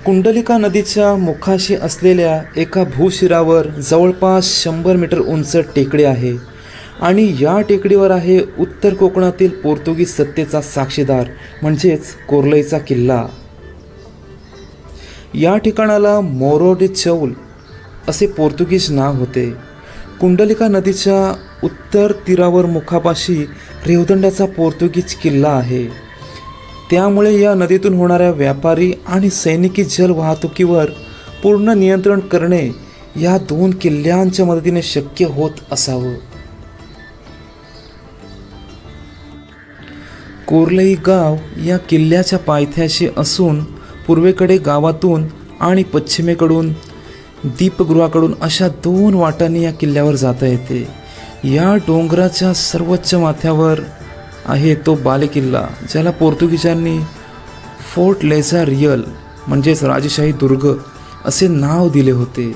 कुंडलिका नदीच्या मुखाशी असलेल्या एका भूशिरावर जवळपास 100 मीटर उंच टेकडी आहे आणि या टेकडीवर आहे उत्तर कोकणातील पोर्तुगीज सत्तेचा साक्षीदार म्हणजेच कोर्लईचा किल्ला। या ठिकाणाला मोरो डे चौल असे पोर्तुगीज नाव होते। कुंडलिका नदीच्या उत्तर तीरावर मुखापाशी रेवदंड्याचा पोर्तुगीज किल्ला आहे। त्यामुळे या नदीतून होणाऱ्या व्यापारी आणि सैनिकी जल वाहतुकीवर पूर्ण नियंत्रण करणे या दोन किल्ल्यांच्या मदतीने शक्य होत असावं। कोर्लई गाव या किल्ल्याच्या पायथ्याशी असून पूर्वेकडे गावातून आणि पश्चिमेकडून दीपगृहाकडून अशा दोन वाटांनी या किल्ल्यावर जाता येते। या डोंगराच्या सर्वोच्च माथ्यावर आहे तो बालेकिल्ला, ज्याला पोर्तुगीजांनी फोर्ट लेझा रियल म्हणजेच राजेशाही दुर्ग असे नाव दिले होते।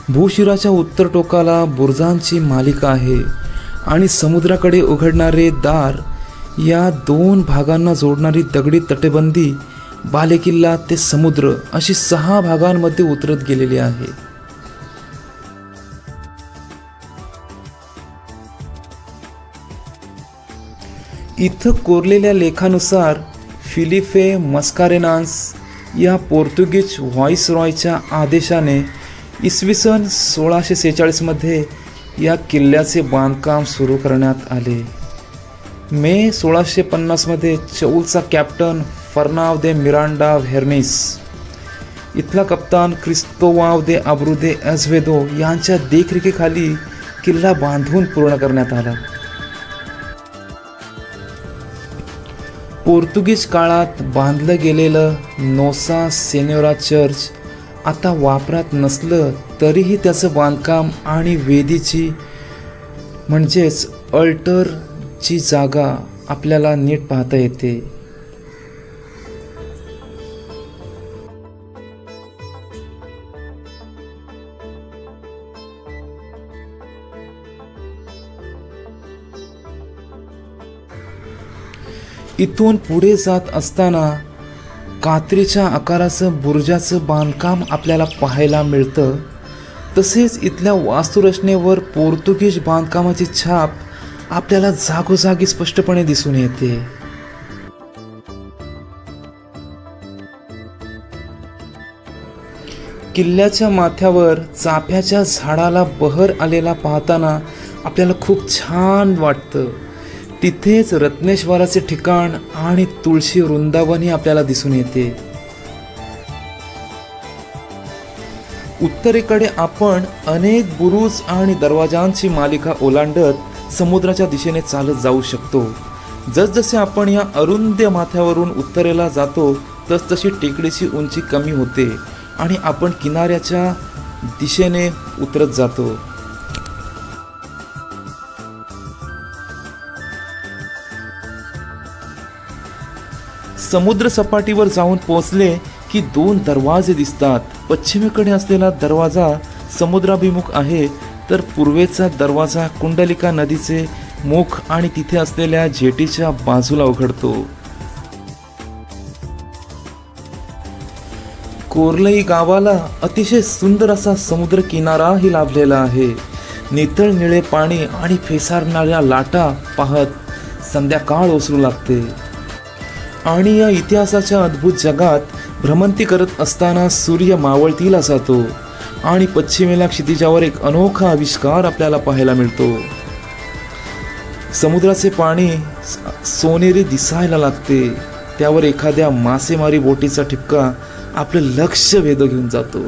भूशिराच्या उत्तर टोकाला बुर्जांची मालिका आहे आणि समुद्राकडे उघडणारे दार या दोन भागांना जोडणारी दगडी तटबंदी बालेकिल्ला ते समुद्र अशी 6 भागांमध्ये उतरत गेलेली आहे। इथं कोरलेल्या लेखानुसार फिलिपे मस्कारेनास या पोर्तुगीज व्हाईसरॉयच्या आदेशाने इसवी सन 1646 मध्ये या किल्ल्याचे बांधकाम सुरू करण्यात आले। मे 1650 मध्ये चौलचा कॅप्टन फर्नाव दे मिरांडा व्हेर्निस इथला कप्तान क्रिस्तोवाव दे अब्रुदे एझवेदो यांच्या देखरेखीखाली किल्ला बांधून पूर्ण करण्यात आला। पोर्तुगीज काळात बांधलं गेलेलं नोसा सेन्योरा चर्च आता वापरात नसलं तरीही त्याचं बांधकाम आणि वेदीची म्हणजेच अल्टरची जागा आपल्याला नीट पाहता येते। इथून पुढे जात असताना कात्रीच्या आकाराचं बुर्जाचं बांधकाम आपल्याला पाहायला मिळतं। तसेच इथल्या वास्तुरचनेवर पोर्तुगीज बांधकामाची छाप आपल्याला जागोजागी स्पष्टपणे दिसून येते। किल्ल्याच्या माथ्यावर चाफ्याच्या झाडाला बहर आलेला पाहताना आपल्याला खूप छान वाटतं। तिथेच रत्नेश्वराचे ठिकाण आणि तुळशी वृंदावनही आपल्याला दिसून येते। उत्तरेकडे आपण अनेक बुरुज आणि दरवाजांची मालिका ओलांडत समुद्राच्या दिशेने चालत जाऊ शकतो। जसजसे आपण या अरुंद माथ्यावरून उत्तरेला जातो तसतशी टेकडीची उंची कमी होते आणि आपण किनाऱ्याच्या दिशेने उतरत जातो। समुद्र सपाटीवर जाऊन पोहोचले की 2 दरवाजे दिसतात। पश्चिमेकडे असलेला दरवाजा समुद्राभिमुख आहे तर पूर्वेचा दरवाजा कुंडलिका नदीचे मुख आणि तिथे असलेल्या जेटीच्या बाजूला उघडतो। कोर्लई गावाला अतिशय सुंदर असा समुद्र किनाराही लाभलेला आहे। नितळ निळे पाणी आणि फेसारणाऱ्या लाटा पाहत संध्याकाळ ओसरू लागते आणि या इतिहासाच्या अद्भुत जगात भ्रमंती करत असताना सूर्य मावळतीला जातो आणि पश्चिमेला क्षितिजावर एक अनोखा आविष्कार आपल्याला पाहायला मिळतो। समुद्राचे पाणी सोनेरी दिसायला लागते, त्यावर एखाद्या मासेमारी बोटीचा ठिपका आपलं लक्ष वेध घेऊन जातो।